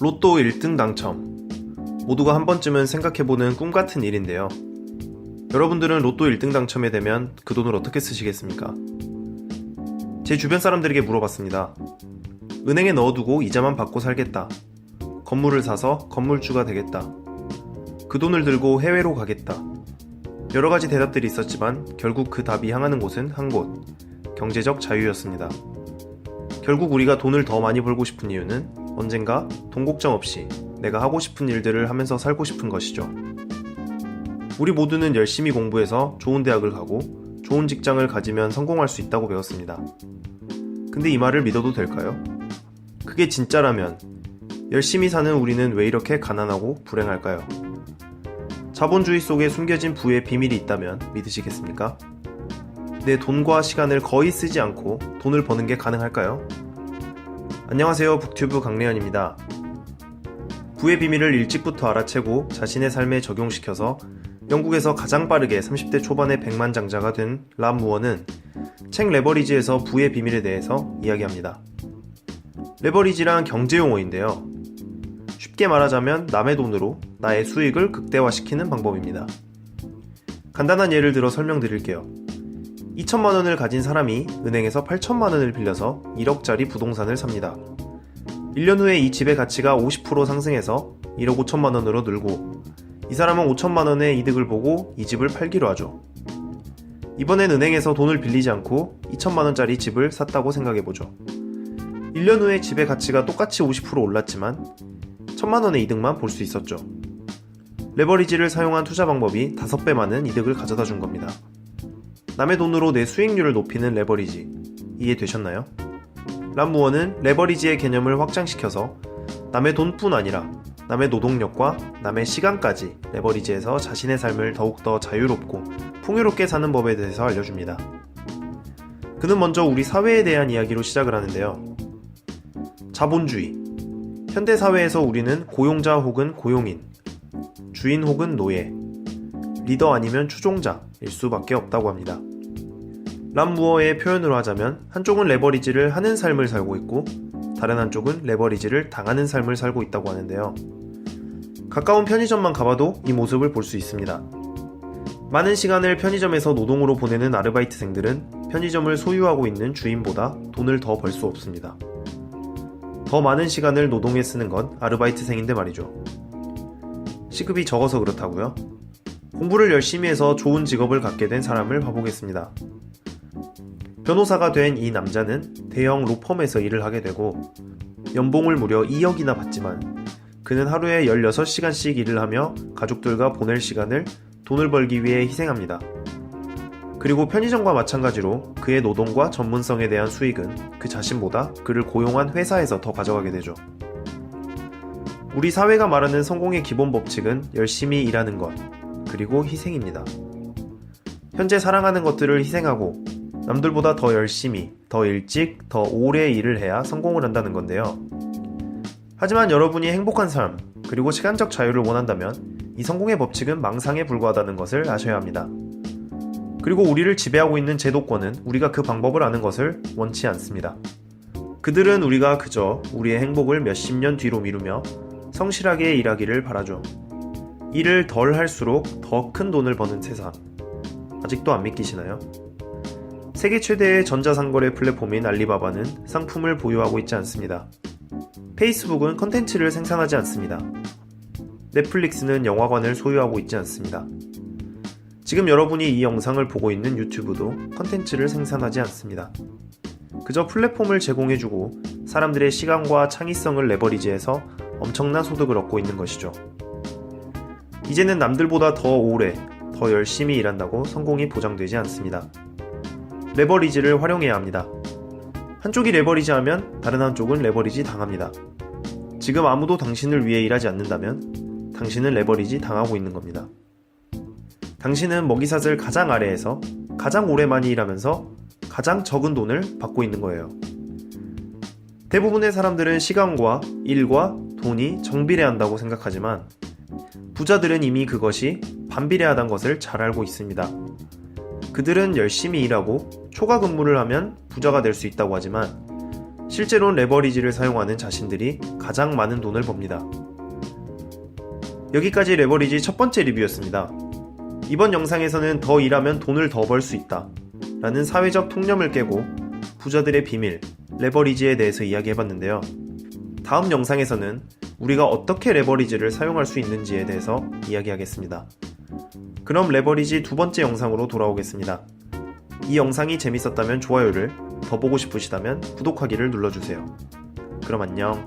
로또 1등 당첨. 모두가 한 번쯤은 생각해보는 꿈 같은 일인데요. 여러분들은 로또 1등 당첨이 되면 그 돈을 어떻게 쓰시겠습니까? 제 주변 사람들에게 물어봤습니다. 은행에 넣어두고 이자만 받고 살겠다. 건물을 사서 건물주가 되겠다. 그 돈을 들고 해외로 가겠다. 여러 가지 대답들이 있었지만 결국 그 답이 향하는 곳은 한 곳, 경제적 자유였습니다. 결국 우리가 돈을 더 많이 벌고 싶은 이유는 언젠가 돈 걱정 없이 내가 하고 싶은 일들을 하면서 살고 싶은 것이죠. 우리 모두는 열심히 공부해서 좋은 대학을 가고 좋은 직장을 가지면 성공할 수 있다고 배웠습니다. 근데 이 말을 믿어도 될까요? 그게 진짜라면 열심히 사는 우리는 왜 이렇게 가난하고 불행할까요? 자본주의 속에 숨겨진 부의 비밀이 있다면 믿으시겠습니까? 내 돈과 시간을 거의 쓰지 않고 돈을 버는 게 가능할까요? 안녕하세요, 북튜브 강래현입니다. 부의 비밀을 일찍부터 알아채고 자신의 삶에 적용시켜서 영국에서 가장 빠르게 30대 초반의 백만장자가 된 람 무어는 책 레버리지에서 부의 비밀에 대해서 이야기합니다. 레버리지란 경제용어인데요. 쉽게 말하자면 남의 돈으로 나의 수익을 극대화시키는 방법입니다. 간단한 예를 들어 설명드릴게요. 2천만 원을 가진 사람이 은행에서 8천만 원을 빌려서 1억짜리 부동산을 삽니다. 1년 후에 이 집의 가치가 50% 상승해서 1억 5천만 원으로 늘고 이 사람은 5천만 원의 이득을 보고 이 집을 팔기로 하죠. 이번엔 은행에서 돈을 빌리지 않고 2천만 원짜리 집을 샀다고 생각해보죠. 1년 후에 집의 가치가 똑같이 50% 올랐지만 1천만 원의 이득만 볼 수 있었죠. 레버리지를 사용한 투자 방법이 5배 많은 이득을 가져다 준 겁니다. 남의 돈으로 내 수익률을 높이는 레버리지, 이해되셨나요? 람 무어는 레버리지의 개념을 확장시켜서 남의 돈뿐 아니라 남의 노동력과 남의 시간까지 레버리지해서 자신의 삶을 더욱더 자유롭고 풍요롭게 사는 법에 대해서 알려줍니다. 그는 먼저 우리 사회에 대한 이야기로 시작을 하는데요. 자본주의. 현대사회에서 우리는 고용자 혹은 고용인, 주인 혹은 노예, 리더 아니면 추종자일 수밖에 없다고 합니다. 람 무어의 표현으로 하자면 한쪽은 레버리지를 하는 삶을 살고 있고 다른 한쪽은 레버리지를 당하는 삶을 살고 있다고 하는데요. 가까운 편의점만 가봐도 이 모습을 볼 수 있습니다. 많은 시간을 편의점에서 노동으로 보내는 아르바이트생들은 편의점을 소유하고 있는 주인보다 돈을 더 벌 수 없습니다. 더 많은 시간을 노동에 쓰는 건 아르바이트생인데 말이죠. 시급이 적어서 그렇다고요? 공부를 열심히 해서 좋은 직업을 갖게 된 사람을 봐보겠습니다. 변호사가 된 이 남자는 대형 로펌에서 일을 하게 되고 연봉을 무려 2억이나 받지만 그는 하루에 16시간씩 일을 하며 가족들과 보낼 시간을 돈을 벌기 위해 희생합니다. 그리고 편의점과 마찬가지로 그의 노동과 전문성에 대한 수익은 그 자신보다 그를 고용한 회사에서 더 가져가게 되죠. 우리 사회가 말하는 성공의 기본 법칙은 열심히 일하는 것, 그리고 희생입니다. 현재 사랑하는 것들을 희생하고 남들보다 더 열심히, 더 일찍, 더 오래 일을 해야 성공을 한다는 건데요. 하지만 여러분이 행복한 삶, 그리고 시간적 자유를 원한다면 이 성공의 법칙은 망상에 불과하다는 것을 아셔야 합니다. 그리고 우리를 지배하고 있는 제도권은 우리가 그 방법을 아는 것을 원치 않습니다. 그들은 우리가 그저 우리의 행복을 몇십 년 뒤로 미루며 성실하게 일하기를 바라죠. 일을 덜 할수록 더 큰 돈을 버는 세상. 아직도 안 믿기시나요? 세계 최대의 전자상거래 플랫폼인 알리바바는 상품을 보유하고 있지 않습니다. 페이스북은 컨텐츠를 생산하지 않습니다. 넷플릭스는 영화관을 소유하고 있지 않습니다. 지금 여러분이 이 영상을 보고 있는 유튜브도 컨텐츠를 생산하지 않습니다. 그저 플랫폼을 제공해주고 사람들의 시간과 창의성을 레버리지해서 엄청난 소득을 얻고 있는 것이죠. 이제는 남들보다 더 오래, 더 열심히 일한다고 성공이 보장되지 않습니다. 레버리지를 활용해야 합니다. 한쪽이 레버리지하면 다른 한쪽은 레버리지 당합니다. 지금 아무도 당신을 위해 일하지 않는다면 당신은 레버리지 당하고 있는 겁니다. 당신은 먹이사슬 가장 아래에서 가장 오래 많이 일하면서 가장 적은 돈을 받고 있는 거예요. 대부분의 사람들은 시간과 일과 돈이 정비례한다고 생각하지만 부자들은 이미 그것이 반비례하다는 것을 잘 알고 있습니다. 그들은 열심히 일하고 초과 근무를 하면 부자가 될 수 있다고 하지만 실제로는 레버리지를 사용하는 자신들이 가장 많은 돈을 법니다. 여기까지 레버리지 첫 번째 리뷰였습니다. 이번 영상에서는 더 일하면 돈을 더 벌 수 있다 라는 사회적 통념을 깨고 부자들의 비밀, 레버리지에 대해서 이야기해봤는데요. 다음 영상에서는 우리가 어떻게 레버리지를 사용할 수 있는지에 대해서 이야기하겠습니다. 그럼 레버리지 두 번째 영상으로 돌아오겠습니다. 이 영상이 재밌었다면 좋아요를, 더 보고 싶으시다면 구독하기를 눌러주세요. 그럼 안녕.